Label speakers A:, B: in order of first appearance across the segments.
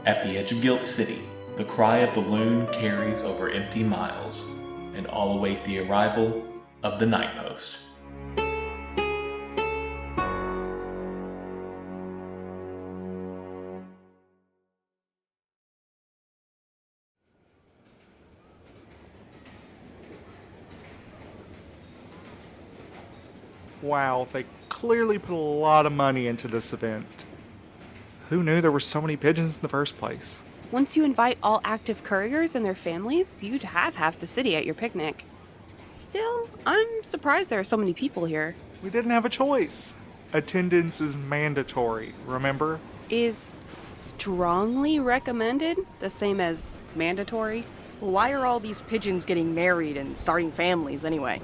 A: At the edge of Gilt City, the cry of the loon carries over empty miles, and all await the arrival of the night post.
B: Wow, they clearly put a lot of money into this event. Who knew there were so many pigeons in the first place?
C: Once you invite all active couriers and their families, you'd have half the city at your picnic. Still, I'm surprised there are so many people here.
B: We didn't have a choice. Attendance is mandatory, remember?
C: Is strongly recommended the same as mandatory?
D: Why are all these pigeons getting married and starting families anyway?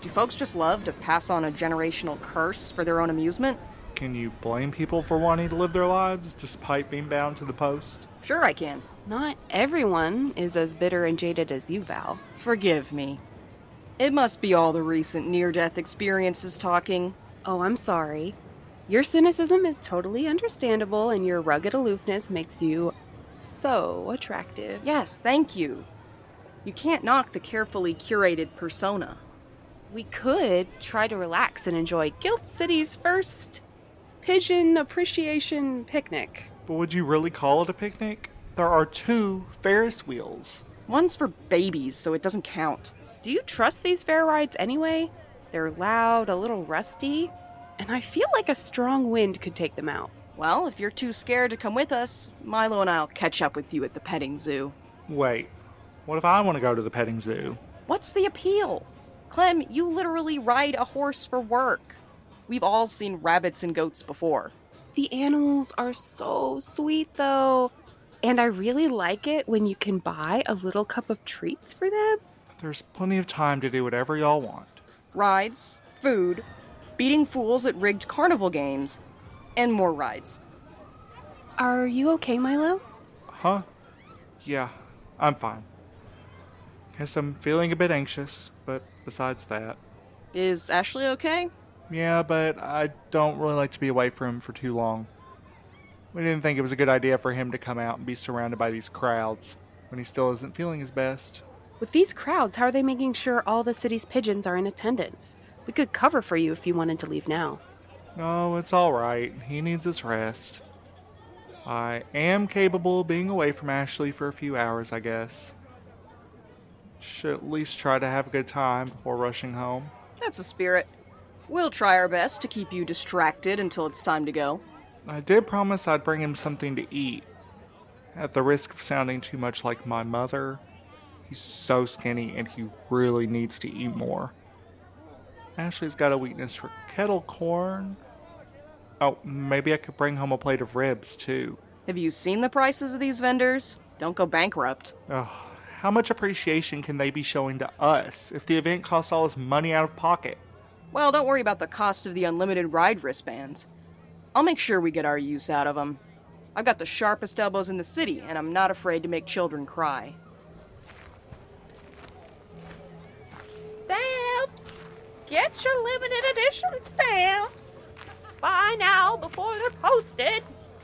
D: Do folks just love to pass on a generational curse for their own amusement?
B: Can you blame people for wanting to live their lives despite being bound to the post?
D: Sure I can.
C: Not everyone is as bitter and jaded as you, Val.
D: Forgive me. It must be all the recent near-death experiences talking.
C: Oh, I'm sorry. Your cynicism is totally understandable, and your rugged aloofness makes you so attractive.
D: Yes, thank you. You can't knock the carefully curated persona.
C: We could try to relax and enjoy Gilt City's first pigeon appreciation picnic.
B: But would you really call it a picnic? There are 2 Ferris wheels.
D: One's for babies, so it doesn't count.
C: Do you trust these fair rides anyway? They're loud, a little rusty, and I feel like a strong wind could take them out.
D: Well, if you're too scared to come with us, Milo and I'll catch up with you at the petting zoo.
B: Wait, what if I want to go to the petting zoo?
D: What's the appeal? Clem, you literally ride a horse for work. We've all seen rabbits and goats before.
C: The animals are so sweet, though. And I really like it when you can buy a little cup of treats for them.
B: There's plenty of time to do whatever y'all want.
D: Rides, food, beating fools at rigged carnival games, and more rides.
C: Are you okay, Milo?
B: Huh? Yeah, I'm fine. Guess I'm feeling a bit anxious, but besides that.
D: Is Ashley okay?
B: Yeah, but I don't really like to be away from him for too long. We didn't think it was a good idea for him to come out and be surrounded by these crowds when he still isn't feeling his best.
C: With these crowds, how are they making sure all the city's pigeons are in attendance? We could cover for you if you wanted to leave now.
B: No, it's alright. He needs his rest. I am capable of being away from Ashley for a few hours, I guess. Should at least try to have a good time before rushing home.
D: That's the spirit. We'll try our best to keep you distracted until it's time to go.
B: I did promise I'd bring him something to eat. At the risk of sounding too much like my mother, he's so skinny and he really needs to eat more. Ashley's got a weakness for kettle corn. Oh, maybe I could bring home a plate of ribs, too.
D: Have you seen the prices of these vendors? Don't go bankrupt.
B: Ugh, how much appreciation can they be showing to us if the event costs all this money out of pocket?
D: Well, don't worry about the cost of the unlimited ride wristbands. I'll make sure we get our use out of them. I've got the sharpest elbows in the city, and I'm not afraid to make children cry.
C: Stamps! Get your limited edition stamps! Buy now before they're posted!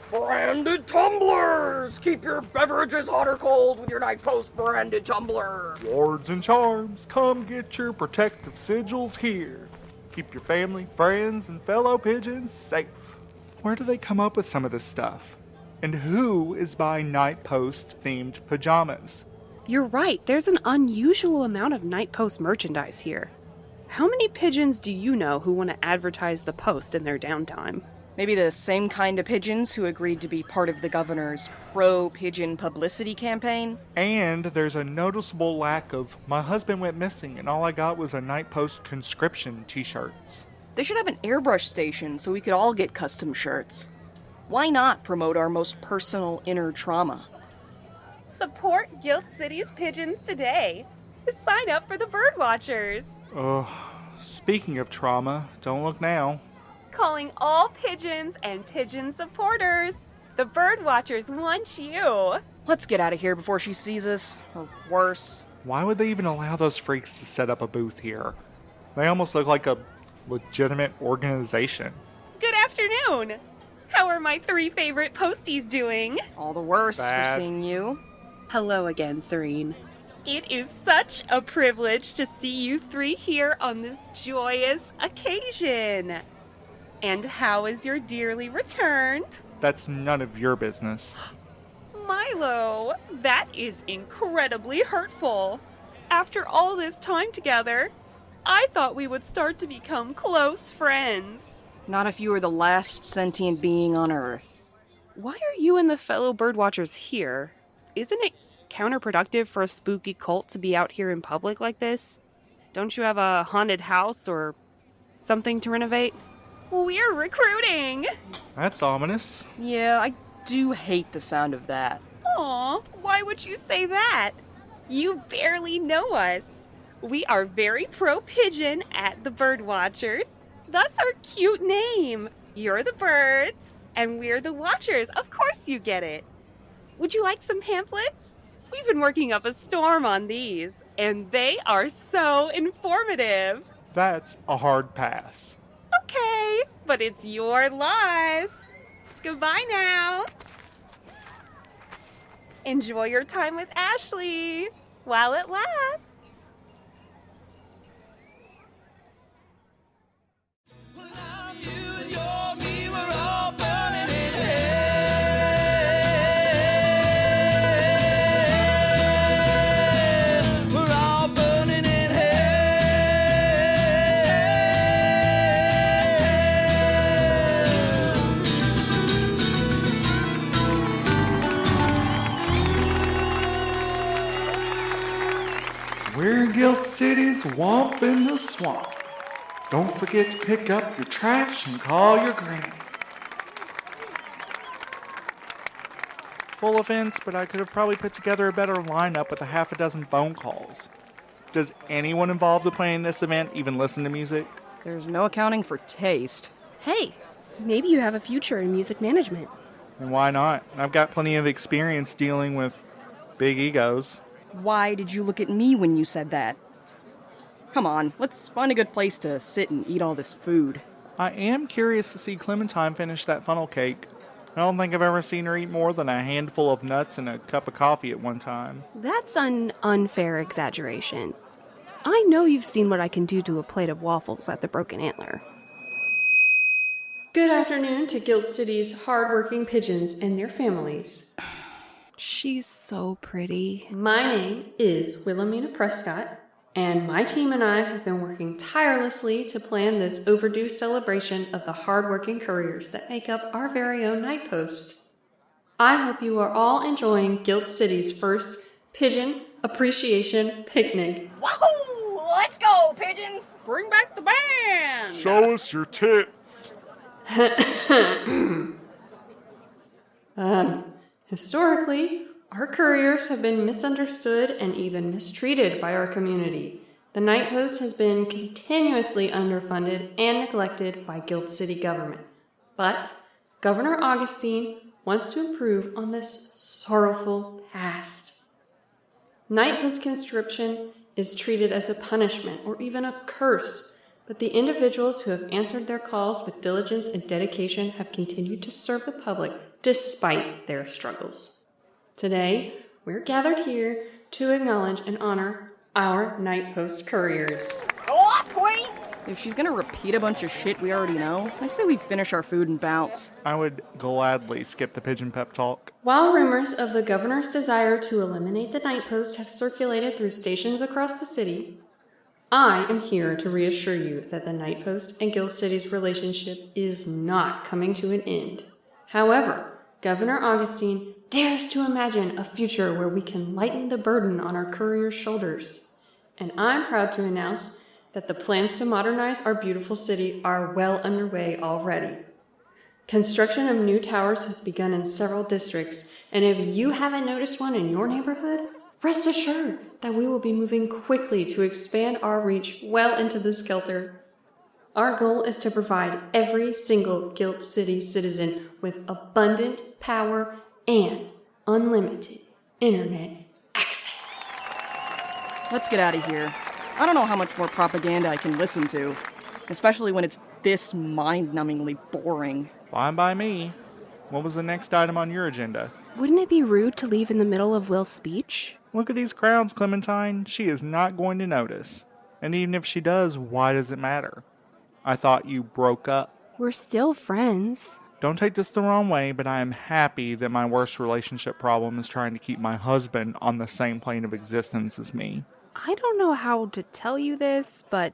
D: Branded tumblers! Keep your beverages hot or cold with your Night Post branded tumbler!
B: Wards and charms, come get your protective sigils here. Keep your family, friends, and fellow pigeons safe. Where do they come up with some of this stuff? And who is buying Night Post themed pajamas?
C: You're right, there's an unusual amount of Night Post merchandise here. How many pigeons do you know who want to advertise the Post in their downtime?
D: Maybe the same kind of pigeons who agreed to be part of the governor's pro-pigeon publicity campaign?
B: And there's a noticeable lack of "my husband went missing and all I got was a Night Post conscription" t-shirts.
D: They should have an airbrush station so we could all get custom shirts. Why not promote our most personal inner trauma?
C: Support Gilt City's pigeons today. Sign up for the Birdwatchers.
B: Speaking of trauma, don't look now.
C: Calling all pigeons and pigeon supporters. The Birdwatchers want you.
D: Let's get out of here before she sees us, or worse.
B: Why would they even allow those freaks to set up a booth here? They almost look like a legitimate organization.
C: Good afternoon. How are my 3 favorite posties doing?
D: All the worse
B: Bad.
D: for seeing you.
C: Hello again, Serene. It is such a privilege to see you 3 here on this joyous occasion. And how is your dearly returned?
B: That's none of your business.
C: Milo, that is incredibly hurtful. After all this time together, I thought we would start to become close friends.
D: Not if you were the last sentient being on Earth.
C: Why are you and the fellow birdwatchers here? Isn't it counterproductive for a spooky cult to be out here in public like this? Don't you have a haunted house or something to renovate? We're recruiting!
B: That's ominous.
D: Yeah, I do hate the sound of that.
C: Aw, why would you say that? You barely know us. We are very pro-pigeon at the Birdwatchers. Thus our cute name. You're the birds, and we're the watchers. Of course you get it. Would you like some pamphlets? We've been working up a storm on these, and they are so informative.
B: That's a hard pass.
C: Okay, but it's your loss. Goodbye now. Enjoy your time with Ashley while it lasts.
B: We're in Gilt City's Womp in the Swamp. Don't forget to pick up your trash and call your granny. Full offense, but I could have probably put together a better lineup with a half a dozen phone calls. Does anyone involved in planning this event even listen to music?
D: There's no accounting for taste.
C: Hey, maybe you have a future in music management.
B: And why not? I've got plenty of experience dealing with big egos.
D: Why did you look at me when you said that? Come on, let's find a good place to sit and eat all this food.
B: I am curious to see Clementine finish that funnel cake. I don't think I've ever seen her eat more than a handful of nuts and a cup of coffee at one time.
C: That's an unfair exaggeration. I know you've seen what I can do to a plate of waffles at the Broken Antler.
E: Good afternoon to Gilt City's hardworking pigeons and their families.
C: She's so pretty.
E: My name is Wilhelmina Prescott, and my team and I have been working tirelessly to plan this overdue celebration of the hardworking couriers that make up our very own night post. I hope you are all enjoying Gilt City's first Pigeon Appreciation Picnic.
D: Wahoo! Let's go, pigeons!
C: Bring back the band!
B: Show us your tits!
E: Historically, our couriers have been misunderstood and even mistreated by our community. The night post has been continuously underfunded and neglected by Gilt City government. But Governor Augustine wants to improve on this sorrowful past. Night post conscription is treated as a punishment or even a curse, but the individuals who have answered their calls with diligence and dedication have continued to serve the public despite their struggles. Today, we're gathered here to acknowledge and honor our night post couriers.
D: Go off, Queen! If she's gonna repeat a bunch of shit we already know, I say we finish our food and bounce.
B: I would gladly skip the pigeon pep talk.
E: While rumors of the governor's desire to eliminate the night post have circulated through stations across the city, I am here to reassure you that the night post and Gilt City's relationship is not coming to an end. However, Governor Augustine dares to imagine a future where we can lighten the burden on our couriers' shoulders. And I'm proud to announce that the plans to modernize our beautiful city are well underway already. Construction of new towers has begun in several districts, and if you haven't noticed one in your neighborhood, rest assured that we will be moving quickly to expand our reach well into the Skelter. Our goal is to provide every single Gilt City citizen with abundant power and unlimited internet access.
D: Let's get out of here. I don't know how much more propaganda I can listen to, especially when it's this mind-numbingly boring.
B: Fine by me. What was the next item on your agenda?
C: Wouldn't it be rude to leave in the middle of Will's speech?
B: Look at these crowds, Clementine. She is not going to notice. And even if she does, why does it matter? I thought you broke up.
C: We're still friends.
B: Don't take this the wrong way, but I am happy that my worst relationship problem is trying to keep my husband on the same plane of existence as me.
C: I don't know how to tell you this, but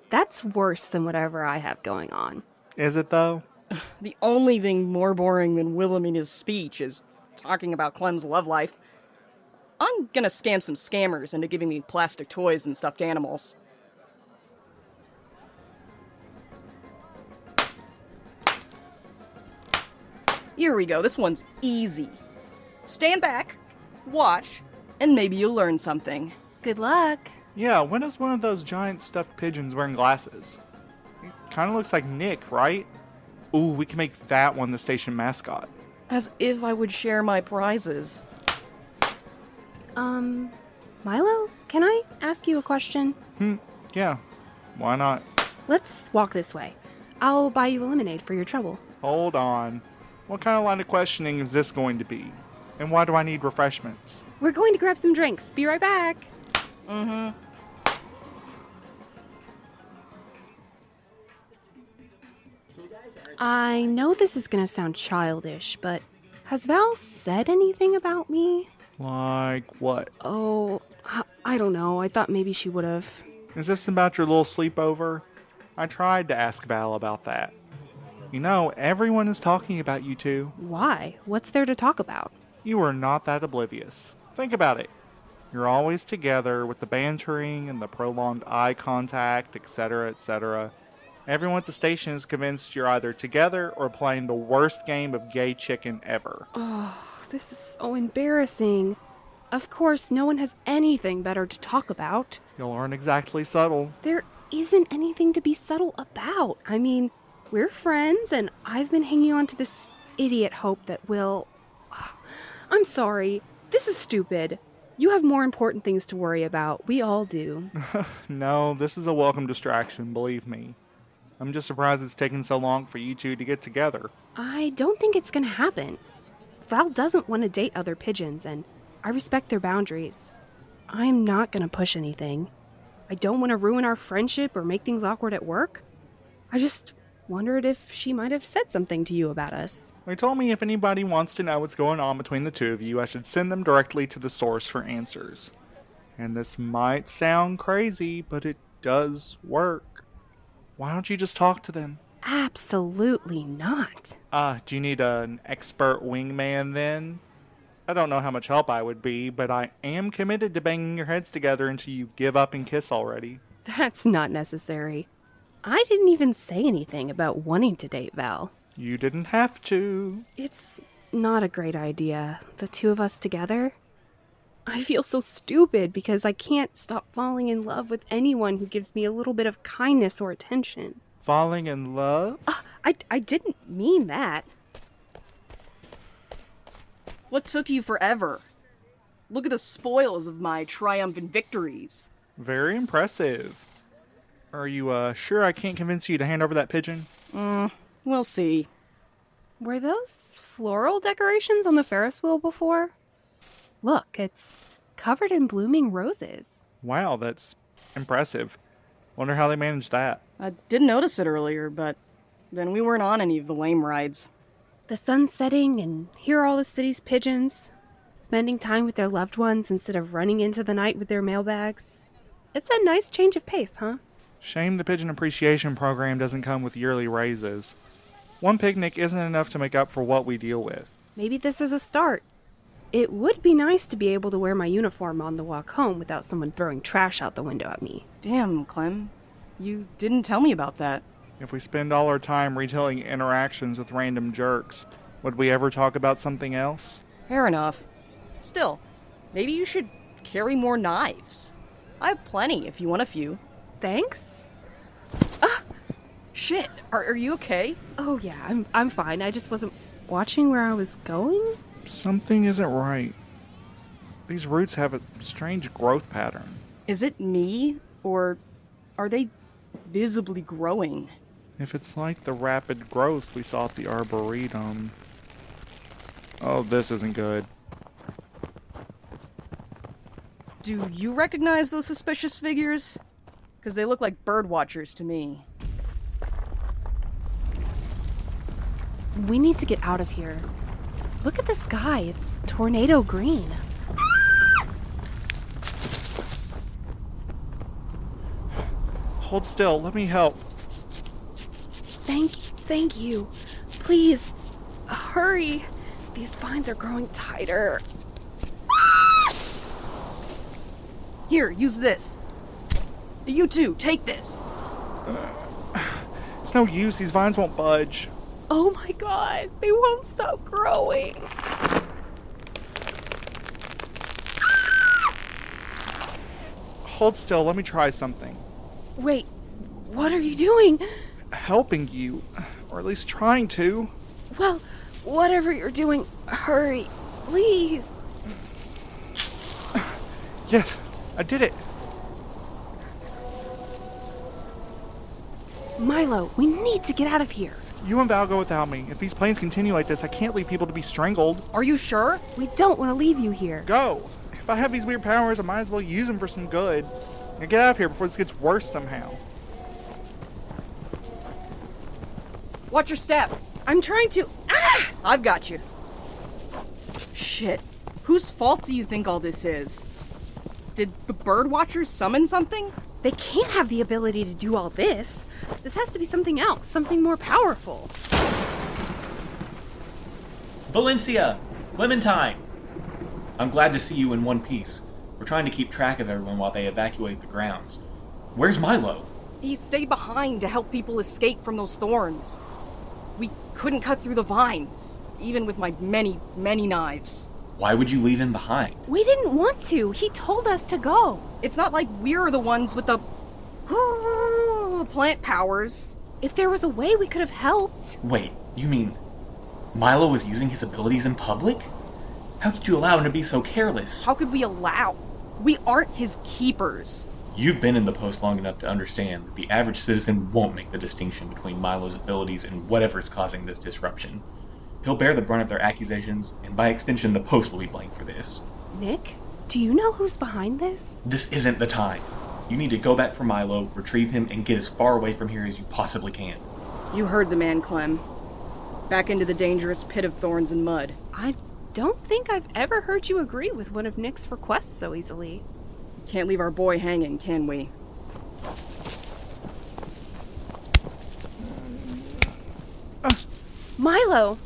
C: that's worse than whatever I have going on.
B: Is it though?
D: The only thing more boring than Willem in his speech is talking about Clem's love life. I'm gonna scam some scammers into giving me plastic toys and stuffed animals. Here we go, this one's easy. Stand back, watch, and maybe you'll learn something.
C: Good luck.
B: Yeah, when is one of those giant stuffed pigeons wearing glasses? It kind of looks like Nick, right? Ooh, we can make that one the station mascot.
D: As if I would share my prizes.
C: Milo, can I ask you a question?
B: Yeah, why not?
C: Let's walk this way. I'll buy you a lemonade for your trouble.
B: Hold on. What kind of line of questioning is this going to be? And why do I need refreshments?
C: We're going to grab some drinks. Be right back. I know this is gonna sound childish, but has Val said anything about me?
B: Like what?
C: Oh, I don't know. I thought maybe she would have.
B: Is this about your little sleepover? I tried to ask Val about that. You know, everyone is talking about you two.
C: Why? What's there to talk about?
B: You are not that oblivious. Think about it. You're always together with the bantering and the prolonged eye contact, etc., etc. Everyone at the station is convinced you're either together or playing the worst game of gay chicken ever.
C: Oh, this is so embarrassing. Of course, no one has anything better to talk about.
B: You aren't exactly subtle.
C: There isn't anything to be subtle about. I mean, we're friends, and I've been hanging on to this idiot hope that will... I'm sorry. This is stupid. You have more important things to worry about. We all do.
B: No, this is a welcome distraction, believe me. I'm just surprised it's taken so long for you two to get together.
C: I don't think it's gonna happen. Val doesn't want to date other pigeons, and I respect their boundaries. I'm not gonna push anything. I don't want to ruin our friendship or make things awkward at work. I just wondered if she might have said something to you about us.
B: They told me if anybody wants to know what's going on between the two of you, I should send them directly to the source for answers. And this might sound crazy, but it does work. Why don't you just talk to them?
C: Absolutely not.
B: Do you need an expert wingman then? I don't know how much help I would be, but I am committed to banging your heads together until you give up and kiss already.
C: That's not necessary. I didn't even say anything about wanting to date Val.
B: You didn't have to.
C: It's not a great idea, the two of us together. I feel so stupid because I can't stop falling in love with anyone who gives me a little bit of kindness or attention.
B: Falling in love?
C: I didn't mean that.
D: What took you forever? Look at the spoils of my triumphant victories.
B: Very impressive. Are you sure I can't convince you to hand over that pigeon?
D: We'll see.
C: Were those floral decorations on the Ferris wheel before? Look, it's covered in blooming roses.
B: Wow, that's impressive. Wonder how they managed that.
D: I did notice it earlier, but then we weren't on any of the lame rides.
C: The sun's setting, and here are all the city's pigeons, spending time with their loved ones instead of running into the night with their mailbags. It's a nice change of pace, huh?
B: Shame the Pigeon Appreciation Program doesn't come with yearly raises. One picnic isn't enough to make up for what we deal with.
C: Maybe this is a start. It would be nice to be able to wear my uniform on the walk home without someone throwing trash out the window at me.
D: Damn, Clem. You didn't tell me about that.
B: If we spend all our time retelling interactions with random jerks, would we ever talk about something else?
D: Fair enough. Still, maybe you should carry more knives. I have plenty if you want a few.
C: Thanks?
D: Shit, are you okay?
C: Oh yeah, I'm fine. I just wasn't watching where I was going.
B: Something isn't right. These roots have a strange growth pattern.
D: Is it me, or are they visibly growing?
B: If it's like the rapid growth we saw at the Arboretum... Oh, this isn't good.
D: Do you recognize those suspicious figures? Because they look like bird watchers to me.
C: We need to get out of here. Look at the sky. It's tornado green.
B: Hold still, let me help.
C: Thank you. Please, hurry. These vines are growing tighter.
D: Here, use this. You too, take this.
B: It's no use, these vines won't budge.
C: Oh my god, they won't stop growing.
B: Hold still, let me try something.
C: Wait, what are you doing?
B: Helping you, or at least trying to.
C: Well, whatever you're doing, hurry, please.
B: Yes, I did it.
C: Milo, we need to get out of here.
B: You and Val go without me. If these planes continue like this, I can't leave people to be strangled.
D: Are you sure?
C: We don't want to leave you here.
B: Go. If I have these weird powers, I might as well use them for some good. Now get out of here before this gets worse somehow.
D: Watch your step.
C: I'm trying to... Ah!
D: I've got you. Shit. Whose fault do you think all this is? Did the bird watchers summon something?
C: They can't have the ability to do all this. This has to be something else, something more powerful.
A: Valencia! Clementine! I'm glad to see you in one piece. We're trying to keep track of everyone while they evacuate the grounds. Where's Milo?
D: He stayed behind to help people escape from those thorns. We couldn't cut through the vines, even with my many, many knives.
A: Why would you leave him behind?
C: We didn't want to. He told us to go.
D: It's not like we're the ones with the plant powers.
C: If there was a way, we could have helped.
A: Wait, you mean Milo was using his abilities in public? How could you allow him to be so careless?
D: How could we allow? We aren't his keepers.
A: You've been in the post long enough to understand that the average citizen won't make the distinction between Milo's abilities and whatever's causing this disruption. He'll bear the brunt of their accusations, and by extension, the post will be blamed for this.
C: Nick, do you know who's behind this?
A: This isn't the time. You need to go back for Milo, retrieve him, and get as far away from here as you possibly can.
D: You heard the man, Clem. Back into the dangerous pit of thorns and mud.
C: I don't think I've ever heard you agree with one of Nick's requests so easily.
D: Can't leave our boy hanging, can we?
C: Milo!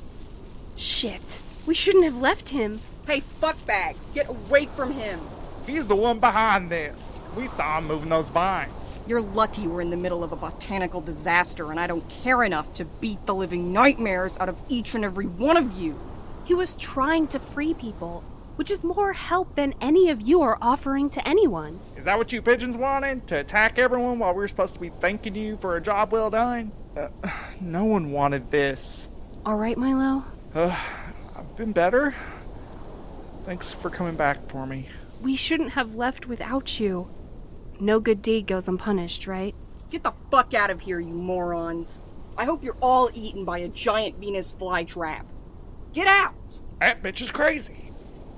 C: Shit. We shouldn't have left him.
D: Hey, fuckbags, get away from him!
B: He's the one behind this. We saw him moving those vines.
D: You're lucky we're in the middle of a botanical disaster and I don't care enough to beat the living nightmares out of each and every one of you.
C: He was trying to free people, which is more help than any of you are offering to anyone.
B: Is that what you pigeons wanted? To attack everyone while we were supposed to be thanking you for a job well done? No one wanted this.
C: All right, Milo?
B: I've been better. Thanks for coming back for me.
C: We shouldn't have left without you. No good deed goes unpunished, right?
D: Get the fuck out of here, you morons. I hope you're all eaten by a giant Venus flytrap. Get out!
B: That bitch is crazy.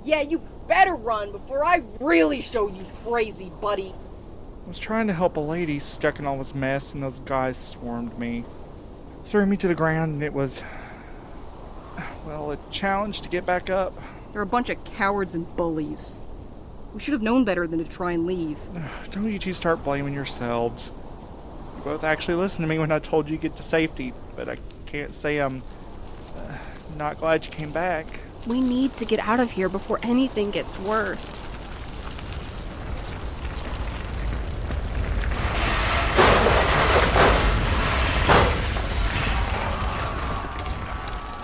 D: Yeah, you better run before I really show you crazy, buddy.
B: I was trying to help a lady stuck in all this mess and those guys swarmed me. Threw me to the ground and it was, well, a challenge to get back up.
D: They're a bunch of cowards and bullies. We should have known better than to try and leave.
B: Don't you two start blaming yourselves. You both actually listened to me when I told you to get to safety, but I can't say I'm not glad you came back.
C: We need to get out of here before anything gets worse.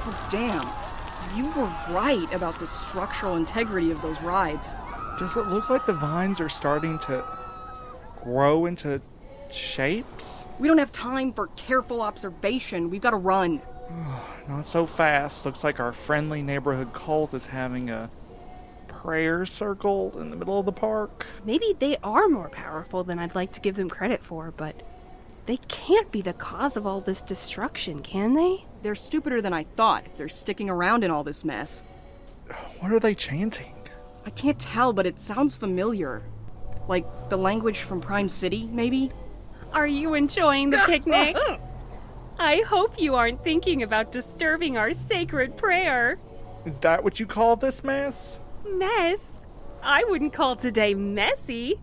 D: Oh, damn. You were right about the structural integrity of those rides.
B: Does it look like the vines are starting to grow into shapes?
D: We don't have time for careful observation. We've got to run.
B: Not so fast. Looks like our friendly neighborhood cult is having a prayer circle in the middle of the park.
C: Maybe they are more powerful than I'd like to give them credit for, but They can't be the cause of all this destruction, can they?
D: They're stupider than I thought if they're sticking around in all this mess.
B: What are they chanting?
D: I can't tell, but it sounds familiar. Like the language from Prime City, maybe?
C: Are you enjoying the picnic? I hope you aren't thinking about disturbing our sacred prayer.
B: Is that what you call this mess?
C: Mess? I wouldn't call today messy.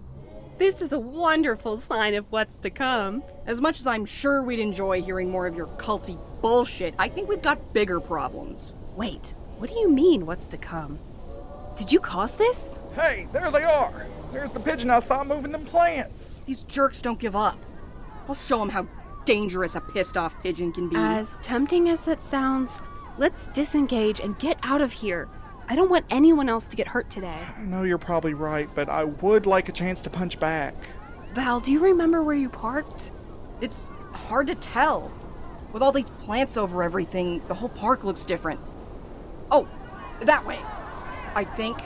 C: This is a wonderful sign of what's to come.
D: As much as I'm sure we'd enjoy hearing more of your culty bullshit, I think we've got bigger problems.
C: Wait, what do you mean, what's to come? Did you cause this?
B: Hey, there they are! There's the pigeon I saw moving them plants!
D: These jerks don't give up. I'll show them how dangerous a pissed-off pigeon can be.
C: As tempting as that sounds, let's disengage and get out of here. I don't want anyone else to get hurt today.
B: I know you're probably right, but I would like a chance to punch back.
C: Val, do you remember where you parked?
D: It's hard to tell. With all these plants over everything, the whole park looks different. Oh, that way, I think.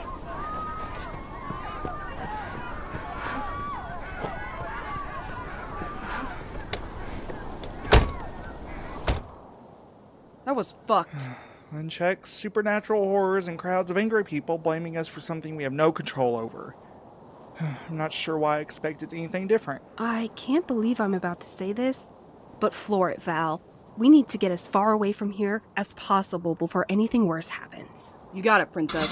D: That was fucked.
B: Unchecked supernatural horrors and crowds of angry people blaming us for something we have no control over. I'm not sure why I expected anything different.
C: I can't believe I'm about to say this, but floor it, Val. We need to get as far away from here as possible before anything worse happens.
D: You got it, Princess.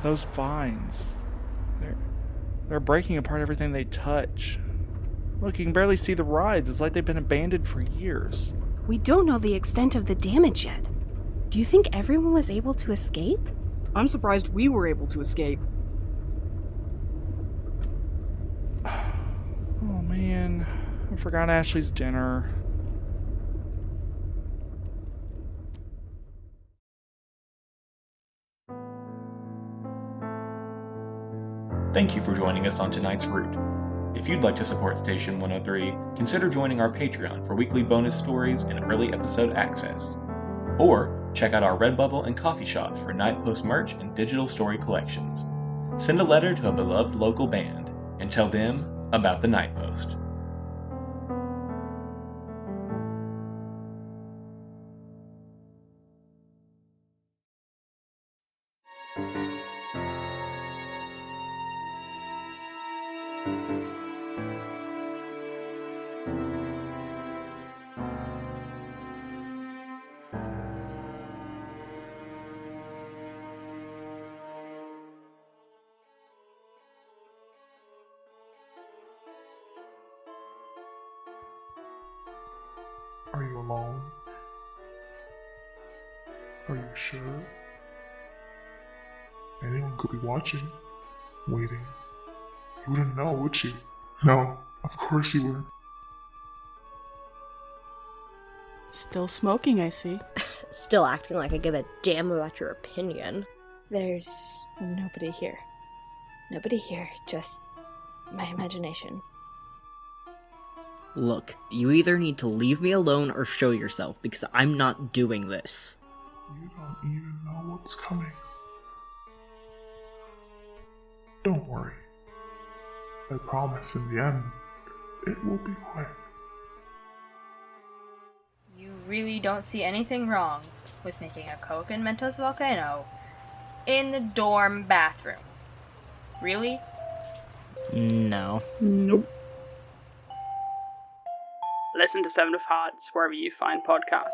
B: Those vines. They're breaking apart everything they touch. Look, you can barely see the rides. It's like they've been abandoned for years.
C: We don't know the extent of the damage yet. Do you think everyone was able to escape?
D: I'm surprised we were able to escape.
B: Oh man, I forgot Ashley's dinner.
A: Thank you for joining us on tonight's Route. If you'd like to support Station 103, consider joining our Patreon for weekly bonus stories and early episode access. Or check out our Redbubble and coffee shops for Night Post merch and digital story collections. Send a letter to a beloved local band and tell them about the Night Post.
F: Are you alone? Are you sure? Anyone could be watching, waiting. You wouldn't know, would you? No, of course you wouldn't.
G: Still smoking, I see.
H: Still acting like I give a damn about your opinion.
I: There's nobody here. Nobody here, just my imagination.
J: Look, you either need to leave me alone or show yourself, because I'm not doing this.
F: You don't even know what's coming. Don't worry. I promise in the end, it will be quick.
K: You really don't see anything wrong with making a Coke and Mentos volcano in the dorm bathroom. Really?
J: No.
G: Nope. Listen to Seven of Hearts wherever you find podcasts.